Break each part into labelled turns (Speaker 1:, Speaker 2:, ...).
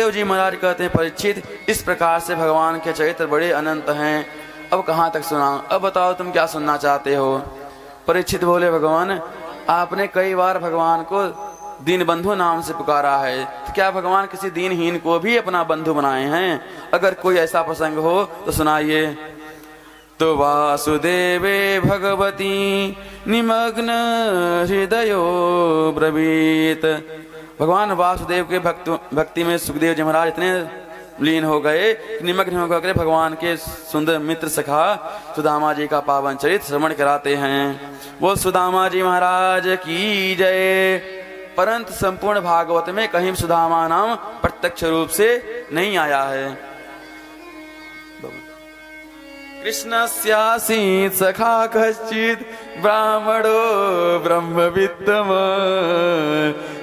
Speaker 1: सुखदेव जी महाराज कहते हैं, परीक्षित, इस प्रकार से भगवान के चरित्र बड़े अनंत हैं, अब कहाँ तक सुनाऊं, अब बताओ तुम क्या सुनना चाहते हो। परीक्षित बोले, भगवान आपने कई बार भगवान को दीनबंधु नाम से पुकारा है, तो क्या भगवान किसी दीनहीन को भी अपना बंधु बनाए हैं? अगर कोई ऐसा प्रसंग हो तो सुनाइए। तो वासुदेवे भगवती निमग्न हृदयो ब्रवीत। भगवान वासुदेव के भक्ति में सुखदेव जी महाराज इतने लीन हो गए, निमग्न हो गए, भगवान के सुंदर मित्र सखा सुदामा जी का पावन चरित्र श्रवण कराते हैं। वो सुदामा जी महाराज की जय। परंतु संपूर्ण भागवत में कहीं सुदामा नाम प्रत्यक्ष रूप से नहीं आया है। कृष्णस्यासीत् सखा कश्चित् ब्राह्मणो ब्रह्मविद्तम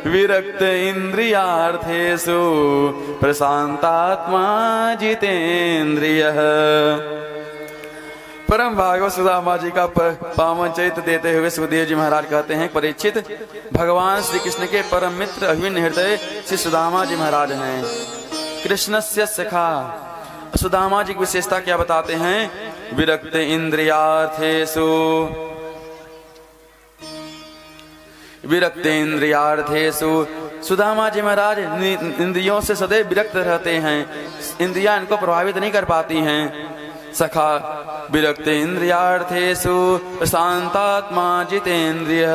Speaker 1: विरक्त इंद्रियार्थेषु प्रशांतात्मा जितेन्द्रियः। परम भागवत सुदामा जी का पावन चरित्र देते हुए सुखदेव जी महाराज कहते हैं, परीक्षित, भगवान श्री कृष्ण के परम मित्र अभिन्न हृदय श्री सुदामा जी महाराज हैं। कृष्णस्य सखा, सुदामा जी की विशेषता क्या बताते हैं? विरक्त इंद्रियार्थेषु, विरक्त इंद्रियार्थेषु। सुदामा जी महाराज इंद्रियों से सदैव विरक्त रहते हैं, इंद्रियां इनको प्रभावित नहीं कर पाती हैं। सखा विरक्त इंद्रियार्थेषु शांतात्मा जितेन्द्रिय।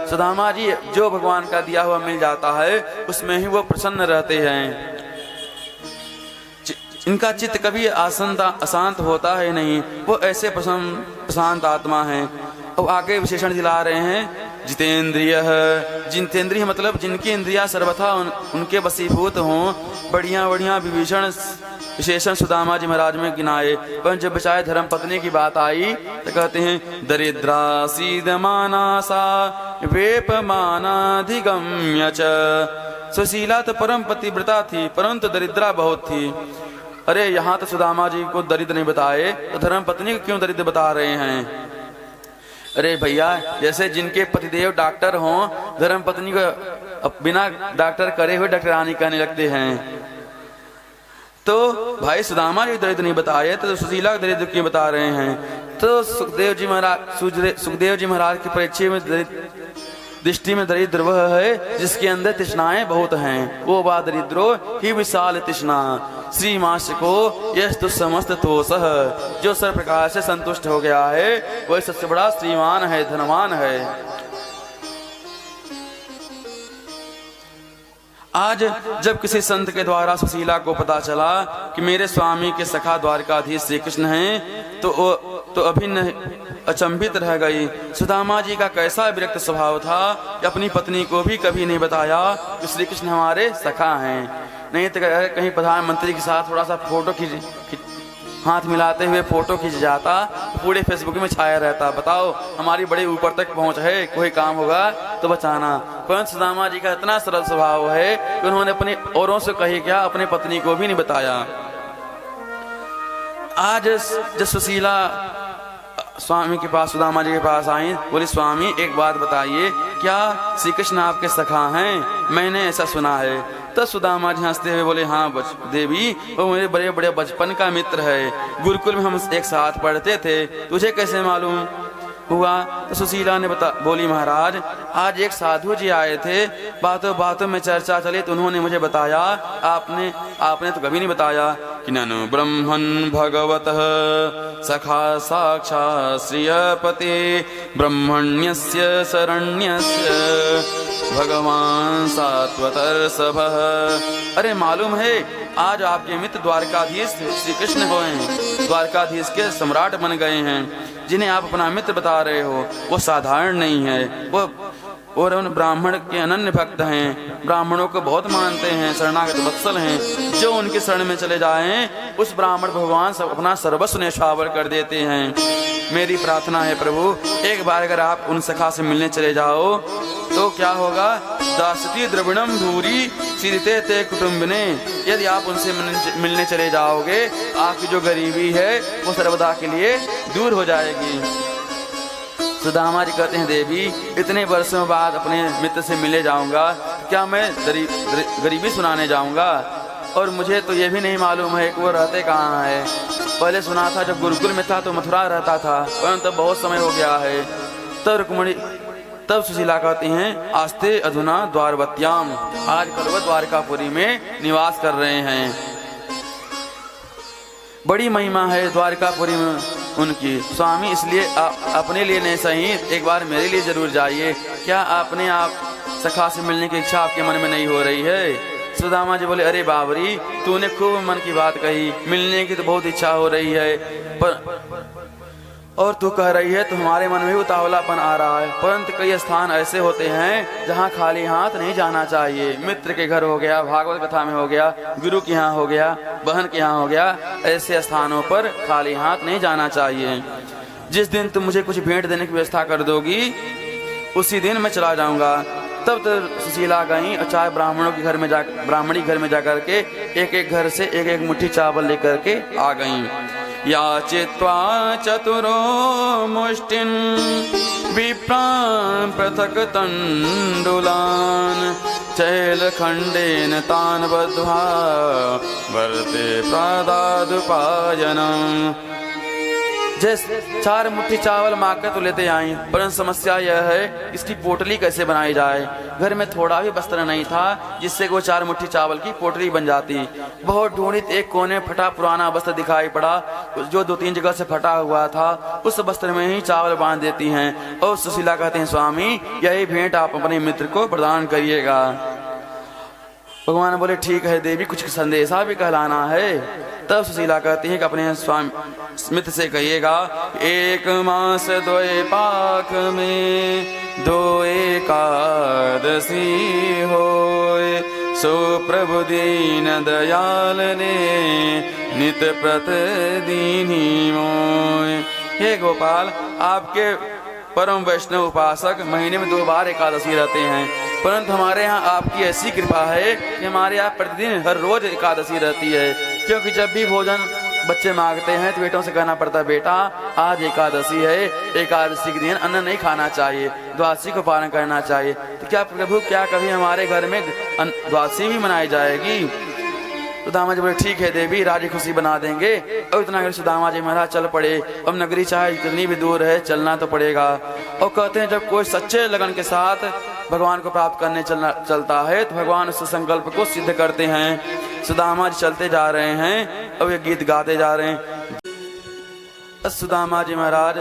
Speaker 1: सुदामा जी जो भगवान का दिया हुआ मिल जाता है उसमें ही वो प्रसन्न रहते हैं, इनका चित्त कभी अशांत होता है नहीं, वो ऐसे प्रशांत आत्मा हैं। अब आगे विशेषण दिला रहे हैं, जितेंद्रिय। जितेंद्रिय मतलब जिनकी इंद्रियां सर्वथा उनके वशीभूत हों। बढ़िया बढ़िया विशेषण सुदामा जी महाराज में गिनाए, पर जब बचाए धर्म पत्नी की बात आई तो कहते हैं, दरिद्रा सीदमानासा वेपमानाधिगम्य च। सुशीला तो परम पतिव्रता थी, परंतु दरिद्रा बहुत थी। अरे यहाँ तो सुदामा जी को दरिद्र नहीं बताए तो धर्म पत्नी को क्यों दरिद्र बता रहे हैं? अरे भैया, जैसे जिनके पतिदेव डॉक्टर हों, धर्म पत्नी को बिना डॉक्टर करे हुए डॉक्टरानी कहने लगते हैं। तो भाई सुदामा जी दरिद्र नहीं बताए तो सुशीला दरिद्र क्यों बता रहे हैं? तो सुखदेव जी महाराज की परीक्षा में दृष्टि में दरिद्र वह है जिसके अंदर तृष्णाएं बहुत हैं। वो बा दरिद्रो ही विशाल तृष्णा श्रीमाश को यस्तु समस्त तोषः। जो सर्व प्रकार से संतुष्ट हो गया है वह सबसे बड़ा श्रीमान है, धनवान है। आज जब किसी संत के द्वारा सुशीला को पता चला कि मेरे स्वामी के सखा द्वारकाधीश श्री कृष्ण हैं, तो अभिन्न अचंभित रह गई। सुदामा जी का कैसा विरक्त स्वभाव था कि अपनी पत्नी को भी कभी नहीं बताया कि श्री कृष्ण हमारे सखा हैं। नहीं तो कहीं प्रधानमंत्री के साथ थोड़ा सा फोटो हाथ मिलाते हुए फोटो खींच जाता तो पूरे फेसबुक में छाया रहता। बताओ, हमारी बड़े ऊपर तक पहुंच है, कोई काम होगा तो बचाना। परंतु सुदामा जी का इतना सरल स्वभाव है कि उन्होंने अपने औरों से कही क्या, अपनी पत्नी को भी नहीं बताया। आज जब सुशीला स्वामी के पास, सुदामा जी के पास आई, बोली, स्वामी एक बात बताइए, क्या श्री कृष्ण आपके सखा हैं? मैंने ऐसा सुना है। तो सुदामा जी हंसते हुए बोले, हाँ देवी, वो मेरे बड़े बड़े बचपन का मित्र है, गुरुकुल में हम एक साथ पढ़ते थे, तुझे कैसे मालूम हुआ? तो सुशीला ने बोली, महाराज आज एक साधु जी आए थे, बातों बातों में चर्चा चली तो उन्होंने मुझे बताया, आपने तो कभी नहीं बताया कि ननु ब्रह्मन् भगवतः सखा साक्षात् श्रियपते ब्रह्मण्यस्य शरण्यस्य भगवान सात्वतर्षभः। अरे मालूम है आज आपके मित्र द्वारकाधीश श्री कृष्ण हुए हैं, द्वारकाधीश के सम्राट बन गए हैं। जिन्हें आप अपना मित्र बता रहे हो वो साधारण नहीं है, वो और उन ब्राह्मण के अनन्य भक्त हैं, ब्राह्मणों को बहुत मानते हैं, शरणागत वत्सल हैं। जो उनके शरण में चले जाएं उस ब्राह्मण भगवान सब अपना सर्वस्व न्यौछावर कर देते हैं। मेरी प्रार्थना है प्रभु, एक बार अगर आप उन सखा से मिलने चले जाओ तो क्या होगा? दासती द्रविणम धूरी सीधते ते कुटुंबने। यदि आप उनसे मिलने चले जाओगे, आपकी जो गरीबी है वो सर्वदा के लिए दूर हो जाएगी। सुदामा जी कहते हैं, देवी इतने वर्षों बाद अपने मित्र से मिले जाऊंगा, क्या मैं गरीबी सुनाने जाऊंगा? और मुझे तो ये भी नहीं मालूम है कि वो रहते कहाँ है। पहले सुना था जब गुरुकुल में था तो मथुरा रहता था, परंतु बहुत समय हो गया है। तब सुशीला कहती हैं आस्ते अधुना द्वारवत्याम, आजकल वह द्वारकापुरी में निवास कर रहे हैं। बड़ी महिमा है द्वारकापुरी में उनकी। स्वामी इसलिए अपने लिए नहीं सही, एक बार मेरे लिए जरूर जाइए। क्या अपने आप सखा से मिलने की इच्छा आपके मन में नहीं हो रही है? सुदामा जी बोले अरे बाबरी, तूने खूब मन की बात कही, मिलने की तो बहुत इच्छा हो रही है, पर और तू कह रही है तो हमारे मन में भी उतावलापन आ रहा है। परंतु कई स्थान ऐसे होते हैं जहाँ खाली हाथ नहीं जाना चाहिए। मित्र के घर हो गया, भागवत कथा में हो गया, गुरु के यहाँ हो गया, बहन के यहाँ हो गया, ऐसे स्थानों पर खाली हाथ नहीं जाना चाहिए। जिस दिन तुम मुझे कुछ भेंट देने की व्यवस्था कर दोगी उसी दिन मैं चला जाऊंगा। तब तो सुशीला गई और चाहे ब्राह्मणी घर में जाकर के एक घर से एक मुट्ठी चावल लेकर के आ गई। याचित्वा चतुरो मुष्टिन् विप्रान् पृथक् तण्डुलान् चैलखण्डेन तान् बद्ध्वा वर्ते प्रादादुपायनम्। जैसे 4 मुट्ठी चावल मांगकर तो लेते आई, परंतु समस्या यह है इसकी पोटली कैसे बनाई जाए। घर में थोड़ा भी वस्त्र नहीं था जिससे वो 4 मुट्ठी चावल की पोटली बन जाती। बहुत ढूंढी, एक कोने फटा पुराना वस्त्र दिखाई पड़ा जो 2-3 जगह से फटा हुआ था, उस वस्त्र में ही चावल बांध देती हैं। और सुशीला कहते हैं स्वामी यही भेंट आप अपने मित्र को प्रदान करिएगा। भगवान बोले ठीक है देवी, कुछ संदेशा भी कहलाना है। तब सुशीला कहती है कि अपने स्वामी मित्र से कहिएगा 1 मास 2 पाक में 2 एकादशी होए, सो प्रभु दीन दयाल ने नित प्रतिदिनी मोय। हे गोपाल, आपके परम वैष्णव उपासक महीने में 2 बार एकादशी रहते हैं, परंतु हमारे यहाँ आपकी ऐसी कृपा है कि हमारे यहाँ प्रतिदिन हर रोज एकादशी रहती है। क्योंकि जब भी भोजन बच्चे मांगते हैं तो बेटों से कहना पड़ता है बेटा आज एकादशी है, एकादशी के दिन अन्न नहीं खाना चाहिए, द्वादशी को पालन करना चाहिए। तो क्या प्रभु, क्या कभी हमारे घर में द्वादशी भी मनाई जाएगी? सुदामा जी बोले ठीक है देवी, राजी खुशी बना देंगे। और इतना कर सुदामा जी महाराज चल पड़े। अब नगरी चाहे कितनी भी दूर है, चलना तो पड़ेगा। और कहते हैं जब कोई सच्चे लगन के साथ भगवान को प्राप्त करने चलता है तो भगवान उस संकल्प को सिद्ध करते हैं। सुदामा जी चलते जा रहे हैं और ये गीत गाते जा रहे हैं। सुदामा जी महाराज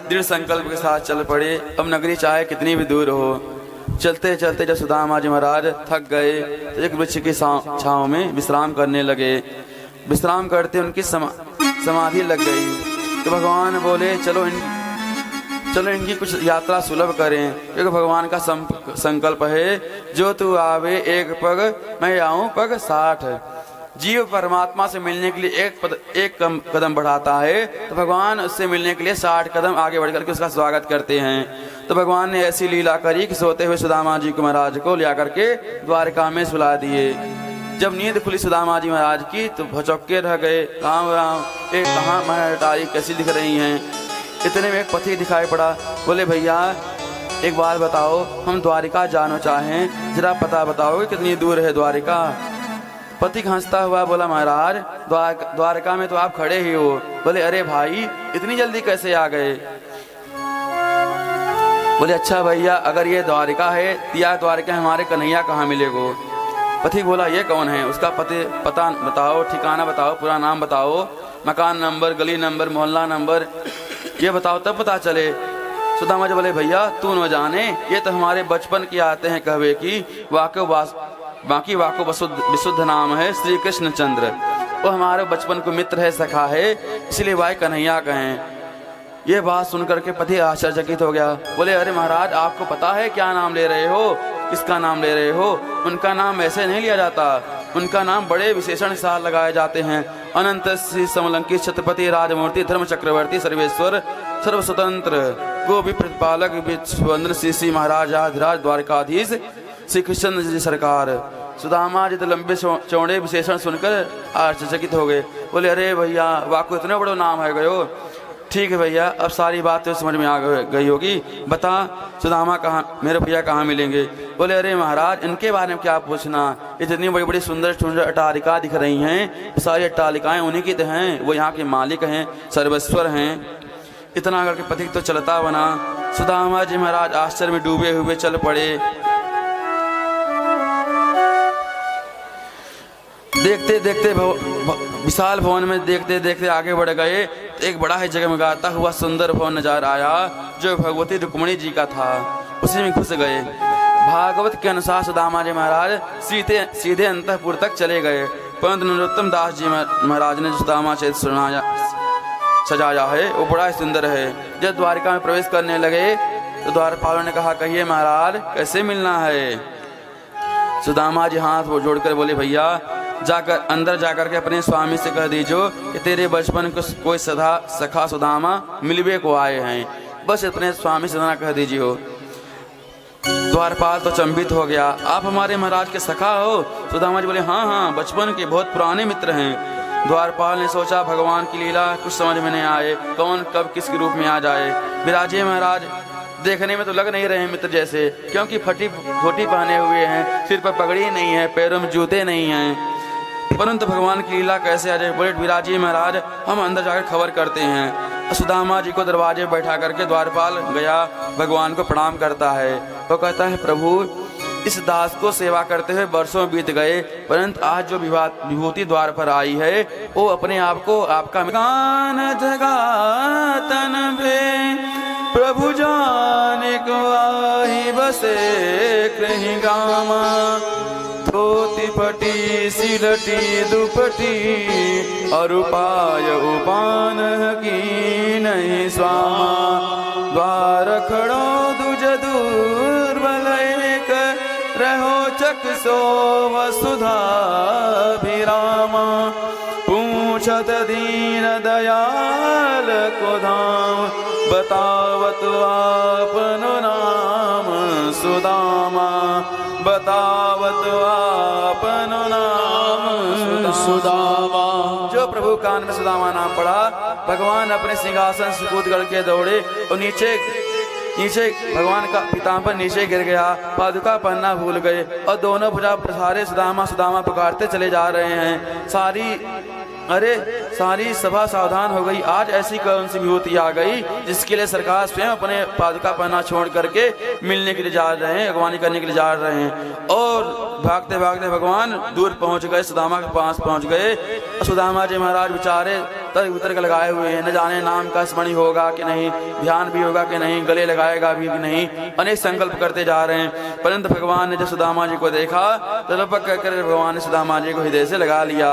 Speaker 1: दृढ़ संकल्प के साथ चल पड़े। अब नगरी चाहे कितनी भी दूर हो, चलते चलते जब सुदामा जी महाराज थक गए तो एक वृक्ष की छांव में विश्राम करने लगे। विश्राम करते उनकी समाधि लग गई। तो भगवान बोले चलो इनकी कुछ यात्रा सुलभ करें, क्योंकि भगवान का संकल्प है जो तू आवे 1 पग मैं आऊं पग 60। जीव परमात्मा से मिलने के लिए एक कदम बढ़ाता है तो भगवान उससे मिलने के लिए 60 कदम आगे बढ़ करके उसका स्वागत करते हैं। तो भगवान ने ऐसी लीला करी कि सोते हुए सुदामा जी को महाराज को लिया करके द्वारका में सुला दिए। जब नींद खुली सुदामा जी महाराज की तो भचौके रह गए, राम राम एक कहाँ महटारी कैसी दिख रही हैं। इतने में एक पति दिखाई पड़ा। बोले भैया एक बात बताओ, हम द्वारिका जाना चाहें, जरा पता बताओ कितनी दूर है द्वारिका। पति हंसता हुआ बोला महाराज द्वारका में तो आप खड़े ही हो। बोले अरे भाई इतनी जल्दी कैसे आ गए? बोले अच्छा भैया अगर ये द्वारिका है तिया द्वारिका हमारे कन्हैया कहाँ मिलेगो? पति बोला ये कौन है? उसका पता बताओ, ठिकाना बताओ, पूरा नाम बताओ, मकान नंबर, गली नंबर, मोहल्ला नंबर, ये बताओ तब पता चले। सुदामा जी बोले भैया तू न जाने, ये तो हमारे बचपन की आते हैं कहवे की, बाकी वाको विशुद्ध नाम है श्री कृष्ण चंद्र। वो हमारे बचपन को मित्र है, सखा है, इसलिए भाई कन्हैया कहें। ये बात सुनकर के पति आश्चर्यचकित हो गया। बोले अरे महाराज आपको पता है क्या नाम ले रहे हो, किसका नाम ले रहे हो? उनका नाम ऐसे नहीं लिया जाता, उनका नाम बड़े विशेषण के साथ लगाए जाते हैं। अनंत श्री समलंकित छत्रपति राजमूर्ति धर्म चक्रवर्ती सर्वेश्वर सर्व स्वतंत्र गोपी प्रतिपालक विश्ववंदन श्री महाराज आधिराज द्वारकाधीश श्री कृष्ण जी सरकार। सुदामा जी तो लंबे चौड़े विशेषण सुनकर आश्चर्यचकित हो गए। बोले अरे भैया वाकु इतने बड़ो नाम है गयो। ठीक है भैया, अब सारी बात तो समझ में आ गई होगी, बता सुदामा कहाँ, मेरे भैया कहाँ मिलेंगे? बोले अरे महाराज इनके बारे में क्या पूछना, इतनी बड़ी बड़ी सुंदर सुंदर अट्टालिका दिख रही हैं, सारी अट्टालिकाएं उन्हीं की तो हैं, वो यहाँ के मालिक हैं, सर्वेश्वर हैं। इतना करके पथिक तो चलता बना। सुदामा जी महाराज आश्चर्य में डूबे हुए चल पड़े। देखते देखते विशाल भवन में देखते देखते आगे बढ़ गए तो एक बड़ा ही जगमगाता हुआ सुंदर भवन नजर आया जो भगवती रुक्मिणी जी का था। उसी में घुस गए। भागवत के अनुसार सुदामा जी महाराज सीधे अंतःपुर तक चले गए, परंतु नरोत्तम दास जी महाराज ने सुदामा चरित्र सुनाया सजाया है वो बड़ा ही सुंदर है। जब द्वारिका में प्रवेश करने लगे तो द्वारपालों ने कहा कहिए महाराज कैसे मिलना है? सुदामा जी हाथ वो जोड़कर बोले भैया जाकर अंदर जाकर के अपने स्वामी से कह दीजो कि तेरे बचपन को कोई सखा सुदामा मिलवे को आए हैं, बस अपने स्वामी से ना कह दीजिए हो। द्वारपाल तो चंबित हो गया, आप हमारे महाराज के सखा हो? सुदामा जी बोले हाँ हाँ, बचपन के बहुत पुराने मित्र हैं। द्वारपाल ने सोचा भगवान की लीला कुछ समझ में नहीं आए, कौन कब किस रूप में आ जाए। विराजे महाराज देखने में तो लग नहीं रहे मित्र जैसे, क्योंकि फटी धोती पहने हुए हैं, सिर पर पगड़ी नहीं है, पैरों में जूते नहीं हैं, परंतु भगवान की लीला कैसे आ जाए। बोले विराजी महाराज हम अंदर जाकर खबर करते हैं। सुदामा जी को दरवाजे बैठा करके द्वारपाल गया, भगवान को प्रणाम करता है। वो कहता है प्रभु इस दास को सेवा करते हुए वर्षों बीत गए, परंतु आज जो विभूति द्वार पर आई है वो अपने आप को आपका गान जगातन भे प्रभु जाने को आई बसे कहीं गामा, धोती फटी सिलटी दुपटी और उपाय उपान की नहीं स्वामा, द्वार खड़ो दुज दुर्बल एक रहो चक सो वसुधा भिरामा, पूछत दीन दयाल को धाम बतावत आपनो नाम सुदामा, बतावत आपनो नाम सुदामा। जो प्रभु कान में सुदामा नाम पड़ा, भगवान अपने सिंहासन से कूद करके दौड़े और नीचे भगवान का पीताम्बर नीचे गिर गया, पादुका पहनना भूल गए और दोनों भुजा प्रसारे सुदामा सुदामा पुकारते चले जा रहे हैं। सारी सभा सावधान हो गई। आज ऐसी कौन सी विभूति आ गई जिसके लिए सरकार स्वयं अपने पादुका पहना छोड़ करके मिलने के लिए जा रहे हैं, अगवानी करने के लिए जा रहे हैं। और भागते भागते भगवान दूर पहुंच गए, सुदामा के पास पहुंच गए। सुदामा जी महाराज बेचारे तर उतर के लगाए हुए हैं, न जाने नाम का स्मरण होगा कि नहीं, ध्यान भी होगा कि नहीं, गले लगाएगा भी कि नहीं, अनेक संकल्प करते जा रहे हैं। परंतु भगवान ने जब सुदामा जी को देखा तो लपक कर भगवान ने सुदामा जी को हृदय से लगा लिया।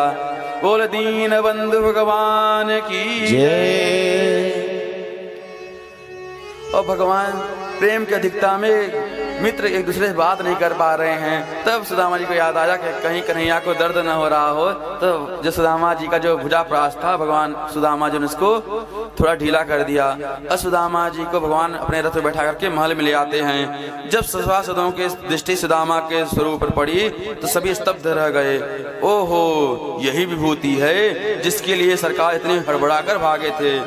Speaker 1: बोल दीन बंधु भगवान की जय। और भगवान प्रेम की अधिकता में मित्र एक दूसरे से बात नहीं कर पा रहे हैं। तब सुदामा जी को याद आया कि कहीं कन्हैया को दर्द न हो रहा हो, तो जो सुदामा जी का जो भुजा प्रास था, भगवान सुदामा जी ने उसको थोड़ा ढीला कर दिया। और सुदामा जी को भगवान अपने रथ में बैठा करके महल में ले आते हैं। जब सभासदों की दृष्टि सुदामा के स्वरूप पर पड़ी तो सभी स्तब्ध रह गए। ओहो, यही विभूति है जिसके लिए सरकार इतने हड़बड़ा कर भागे थे।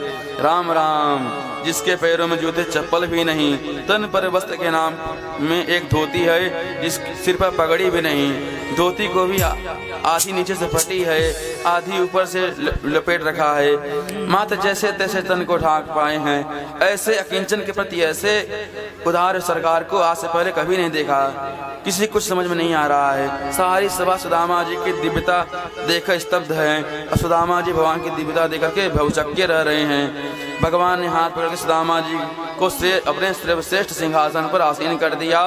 Speaker 1: राम राम, जिसके पैरों में जूते चप्पल भी नहीं, तन पर वस्त्र के नाम में एक धोती है, जिस सिर पर पगड़ी भी नहीं, धोती को भी आधी नीचे से फटी है, आधी ऊपर से लपेट रखा है, मात्र जैसे तैसे तन को ढांक पाए हैं। ऐसे अकिंचन के प्रति ऐसे उदार सरकार को आज से पहले कभी नहीं देखा। किसी कुछ समझ में नहीं आ रहा है। सारी सभा सुदामा जी की दिव्यता देखकर स्तब्ध है और सुदामा जी भगवान की दिव्यता देख के भवचक्के रह रहे हैं। भगवान ने हाथ पकड़ के सुदामा जी को अपने श्रेष्ठ सिंहासन पर आसीन कर दिया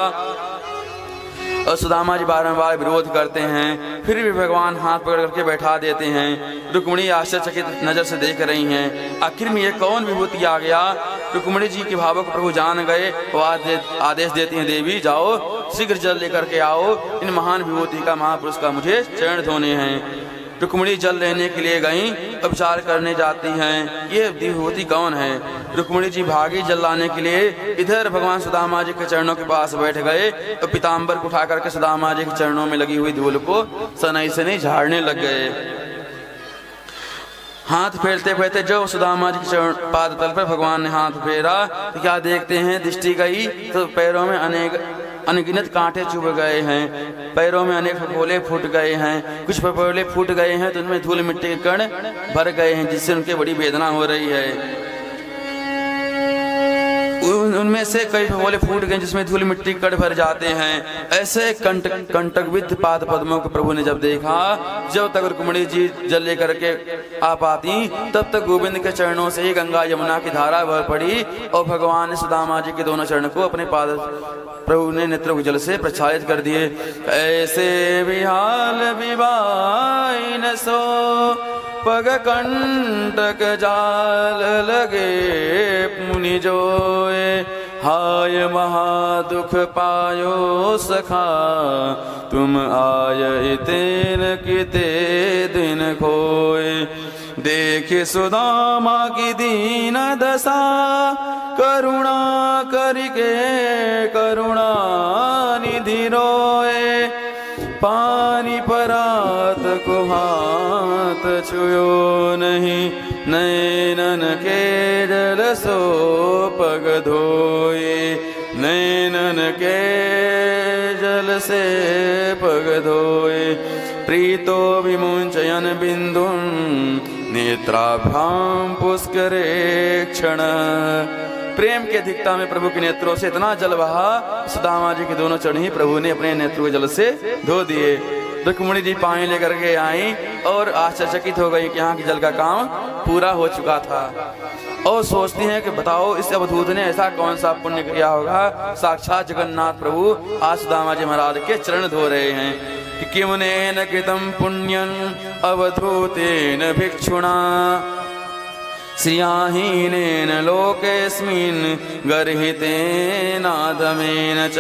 Speaker 1: और सुदामा जी बारंबार विरोध करते हैं, फिर भी भगवान हाथ पकड़ करके बैठा देते हैं। रुक्मिणी आश्चर्यचकित नजर से देख रही हैं। आखिर में ये कौन विभूति आ गया? रुक्मिणी जी के भावों को प्रभु जान गए। वो आदेश देती हैं, देवी जाओ शीघ्र जल लेकर के आओ, इन महान विभूति का महापुरुष का मुझे चरण धोने हैं। रुक्मिणी जल लेने के लिए गईं, उपचार करने जाती हैं, ये विभूति कौन है? रुक्मिणी जी भागी जल लाने के लिए। इधर भगवान सुदामा जी के चरणों के पास बैठ गए और पीताम्बर को उठा करके सुदामा जी के चरणों में लगी हुई धूल को सनई सनई झाड़ने लग गए। हाथ फेरते फेरते जो सुदामा जी के पाद तल पर भगवान ने हाथ फेरा तो क्या देखते हैं, दृष्टि गई तो पैरों में अनगिनत कांटे चुभ गए हैं, पैरों में अनेक फफोले फूट गए हैं, कुछ फफोले फूट गए हैं तो उनमें धूल मिट्टी के कण भर गए हैं, जिससे उनके बड़ी वेदना हो रही है। उनमें से कई फफोले फूट गए जिसमें धूल मिट्टी कण भर जाते हैं। ऐसे कंटकविद्ध पाद पद्मों को प्रभु ने जब देखा, जब तक रुक्मिणी जी जल लेकर के आ पाती तब तक गोविंद के चरणों से ही गंगा यमुना की धारा बह पड़ी और भगवान ने सुदामा जी के दोनों चरण को अपने पाद प्रभु ने नेत्रों के जल से प्रक्षालित कर दिए। ऐसे विहाल विवाई न सो पग कंटक जाल लगे मुनि जोए, हाय महादुख पायो सखा तुम आय तेन किते दिन खोए। देखे सुदामा की दीन दशा करुणा करके करुणा निधि रोए, पानी परात को हाथ छुयो नहीं, नैनन के जल सो पग धोए, नैनन के जल से पग धोए। प्रीतो विमुंचयन बिंदुं नेत्राभ्याम पुष्करे क्षण। प्रेम की अधिकता में प्रभु के नेत्रों से इतना जल बहा, सुदामा जी के दोनों चरण ही प्रभु ने अपने नेत्रों के जल से धो दिए। रुक्मिणी जी पानी लेकर के आई और आश्चर्यचकित हो गई कि यहाँ की जल का काम पूरा हो चुका था और सोचती हैं कि बताओ इस अवधूत ने ऐसा कौन सा पुण्य किया होगा, साक्षात जगन्नाथ प्रभु आज सुदामा जी महाराज के चरण धो रहे हैं कि किमुनेन कृतं पुण्यं अवधूतेन भिक्षुणा श्रियाहीनेन लोकेस्मिन् गर्हितेनाधमेन च।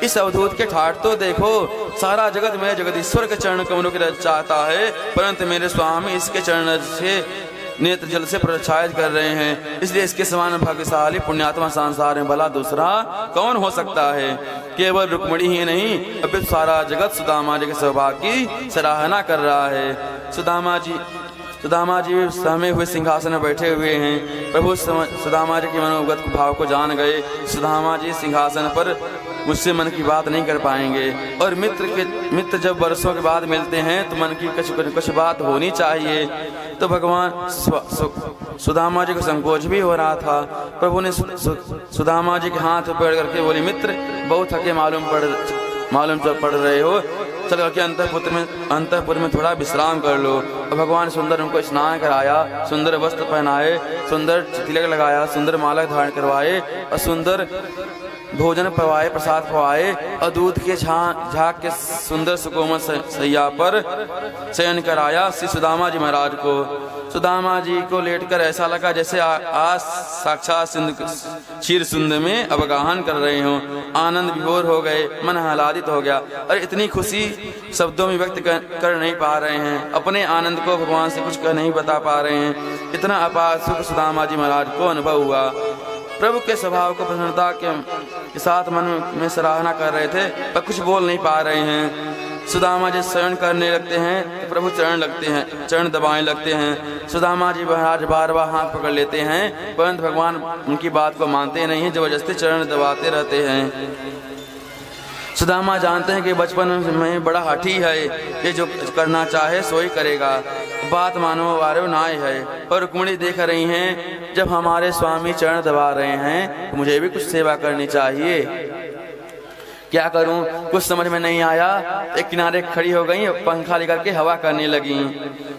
Speaker 1: इस अवधूत के ठाठ तो देखो, सारा जगत मेरे जगदीश्वर के चरण कमलों की रज चाहता है, परंतु मेरे स्वामी इसके चरण से नेत्र जल से प्रक्षालित कर रहे हैं, इसलिए इसके समान भाग्यशाली पुण्यात्मा संसार में भला दूसरा कौन हो सकता है। केवल रुक्मिणी ही नहीं, अभी सारा जगत सुदामा जी के सौभाग्य की सराहना कर रहा है। सुदामा जी सहमे हुए सिंहासन में बैठे हुए हैं। प्रभु सुदामा जी के मनोगत भाव को जान गए। सुदामा जी सिंहासन पर मुझसे मन की बात नहीं कर पाएंगे, और मित्र जब वर्षों के बाद मिलते हैं तो मन की कुछ बात होनी चाहिए। तो भगवान सुदामा जी को संकोच भी हो रहा था। प्रभु ने सुदामा जी के हाथ पकड़ करके बोले, मित्र बहुत थके मालूम पड़ रहे हो, चल करके अंतःपुर में थोड़ा विश्राम कर लो। और भगवान सुंदर उनको स्नान कराया, सुंदर वस्त्र पहनाए, सुंदर तिलक लगाया, सुंदर माला धारण करवाए और सुंदर भोजन पवाए, प्रसाद पवाए और दूध के झाग के सुंदर सुकोमल सैया पर शयन कराया श्री सुदामा जी महाराज को। सुदामा जी को लेटकर ऐसा लगा जैसे आज साक्षात क्षीर सुंद में अवगाहन कर रहे हो। आनंद विभोर हो गए, मन आह्लादित हो गया और इतनी खुशी शब्दों में व्यक्त कर नहीं पा रहे हैं। अपने आनंद को भगवान से कुछ कह नहीं बता पा रहे हैं। इतना अपार सुख सुदामा जी महाराज को अनुभव हुआ। प्रभु के स्वभाव को प्रसन्नता के साथ मन में सराहना कर रहे थे, पर कुछ बोल नहीं पा रहे हैं। सुदामा जी शयन करने लगते हैं तो प्रभु चरण दबाने लगते हैं। सुदामा जी महाराज बार बार हाथ पकड़ लेते हैं, परंतु भगवान उनकी बात को मानते नहीं हैं, जबरदस्ती चरण दबाते रहते हैं। सुदामा जानते हैं कि बचपन में बड़ा हठी है, ये जो करना चाहे सो ही करेगा, बात मानो वारे नाय है। और रुक्मिणी देख रही हैं जब हमारे स्वामी चरण दबा रहे हैं तो मुझे भी कुछ सेवा करनी चाहिए, क्या करूं कुछ समझ में नहीं आया। एक किनारे खड़ी हो गई, पंखा लेकर के हवा करने लगी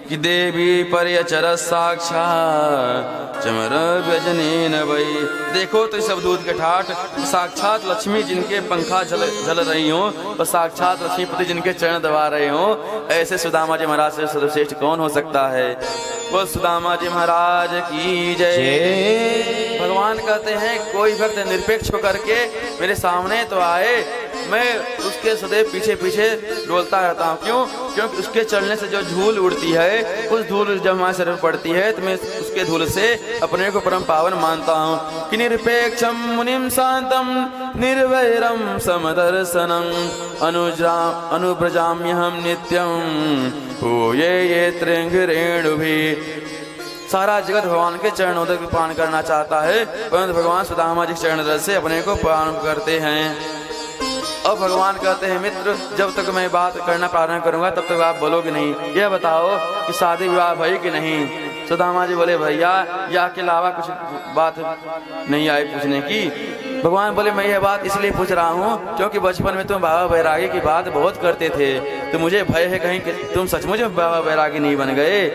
Speaker 1: कि देवी पर्यचर साक्षात चमर व्यजने न भई। देखो तो इस अवधूत के ठाठ साक्षात लक्ष्मी जिनके पंखा जल रही हो और साक्षात लक्ष्मीपति जिनके चरण दबा रहे हो, ऐसे सुदामा जी महाराज से सर्वश्रेष्ठ कौन हो सकता है। वो सुदामा जी महाराज की जय। भगवान कहते हैं कोई भक्त निरपेक्ष होकर के मेरे सामने तो आए, मैं उसके सदैव पीछे पीछे डोलता रहता हूँ। क्यों? क्योंकि उसके चलने से जो धूल उड़ती है, उस धूल जब हमारे शरीर पर पड़ती है तो मैं उसके धूल से अपने को परम पावन मानता हूँ। कि निरपेक्षम मुनिम शांतम निर्वैरम समदर्शनम अनुब्रजाम्यहम नित्यम भूये ये त्रिंग रेणु भी। सारा जगत भगवान के चरणोदक को पान करना चाहता है, परंतु भगवान सुदामा जी चरण रस से अपने को पान करते हैं। और भगवान कहते हैं मित्र, जब तक मैं बात करना प्रारंभ करूंगा तब तक आप बोलोगे नहीं। यह बताओ कि शादी विवाह भई कि नहीं। सुदामा जी बोले भैया या के अलावा कुछ बात नहीं आई पूछने की। भगवान बोले मैं यह बात इसलिए पूछ रहा हूँ क्योंकि बचपन में तुम बाबा बैरागी की बात बहुत करते थे, तो मुझे भय है कहीं कि तुम सचमुच बाबा बैरागी नहीं बन गए।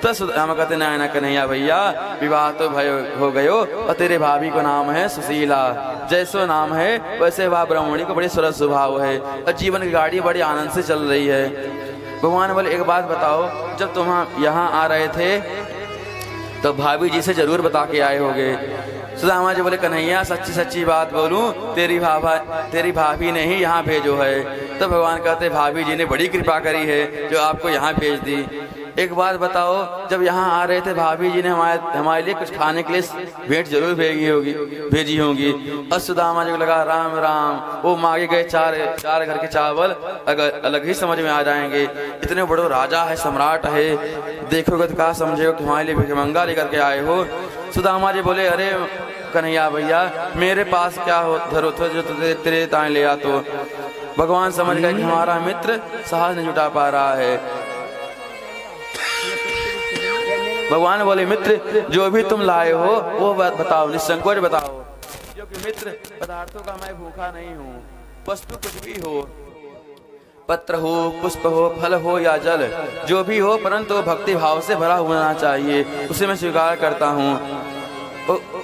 Speaker 1: तो सुदामा कहते ना कन्हैया भैया, विवाह तो भय हो गयो और तेरे भाभी को नाम है सुशीला। जैसो नाम है वैसे वह ब्राह्मणी को बड़ी सरस स्वभाव है और जीवन की गाड़ी बड़ी आनंद से चल रही है। भगवान बोले एक बात बताओ, जब तुम यहाँ आ रहे थे तो भाभी जी से जरूर बता के आए होगे। सुदामा जी बोले कन्हैया सच्ची सच्ची बात बोलूं, तेरी भाभी ने ही यहाँ भेजो है। तो भगवान कहते भाभी जी ने बड़ी कृपा करी है जो आपको यहाँ भेज दी। एक बात बताओ, जब यहाँ आ रहे थे भाभी जी ने हमारे लिए कुछ खाने के लिए भेंट जरूर भेजी होगी। और सुदामा जी को लगा राम राम, वो मांगे गए चार घर के चावल अगर अलग ही समझ में आ जाएंगे। इतने बड़ो राजा है, सम्राट है, देखोगे तो क्या समझेगा कि हमारे लिए भिखमंगा लेकर के आए हो। सुदामा जी बोले अरे कन्हैया भैया, मेरे पास क्या हो धरोहर जो तेरे ताए ले आ। तो भगवान समझ गए कि हमारा मित्र साहस नहीं जुटा पा रहा है। भगवान बोले मित्र जो भी तुम लाए हो वो बात बताओ, निसंकोच बताओ, क्योंकि मित्र पदार्थों का मैं भूखा नहीं हूँ। वस्तु कुछ भी हो, पत्र हो, पुष्प हो, फल हो या जल, जो भी हो, परंतु भक्ति भाव से भरा होना चाहिए, उसे मैं स्वीकार करता हूँ।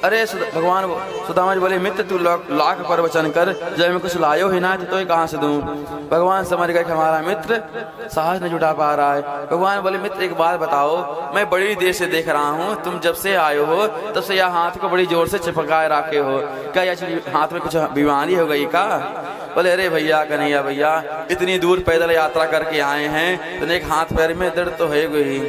Speaker 1: अरे भगवान सुदामा जी बोले मित्र तू लाख पर वचन कर, जब मैं कुछ लायो ही ना तो कहाँ से दूं। भगवान समझ गए कि हमारा मित्र साहस नहीं जुटा पा रहा है। भगवान बोले मित्र एक बात बताओ, मैं बड़ी देर से देख रहा हूँ, तुम जब से आए हो तब से यह हाथ को बड़ी जोर से चिपकाए रखे हो, क्या यह हाथ में कुछ बीमारी हो गई का। बोले अरे भैया कन्हैया भैया, इतनी दूर पैदल यात्रा करके आए हैं तो एक हाथ पैर में दर्द तो है ही।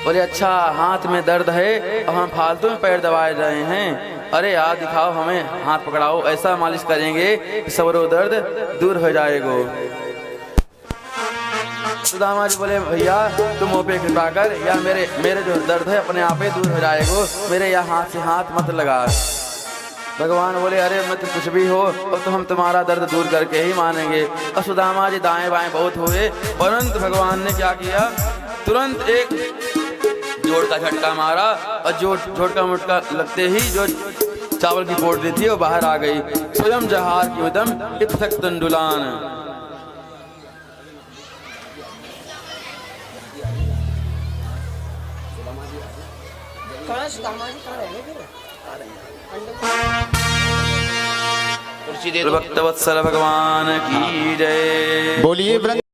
Speaker 1: बोले अच्छा हाथ में दर्द है और हम फालतू में पैर दबाए रहे हैं। अरे यार दिखाओ, हमें हाथ पकड़ाओ, ऐसा मालिश करेंगे कि सबरो दर्द दूर हो जाएगा। सुदामा जी बोले भैया तुम मुँह पे कृपा कर, या मेरे जो दर्द है अपने आप ही दूर हो जाएगा, मेरे यहाँ हाथ से हाथ मत लगा। भगवान बोले अरे मत कुछ भी हो और तो हम तुम्हारा दर्द दूर करके ही मानेंगे। और सुदामा जी दाएं बाएं बहुत हुए, परंतु भगवान ने क्या किया, तुरंत एक जोड़ का झटका मारा और जोड़ का मुटका लगते ही जो चावल की पोटली थी वो बाहर आ गई। स्वयं जहार की उदम इत्थक तंडुलान। भक्तवत्सल भगवान की जय।
Speaker 2: बोलिए।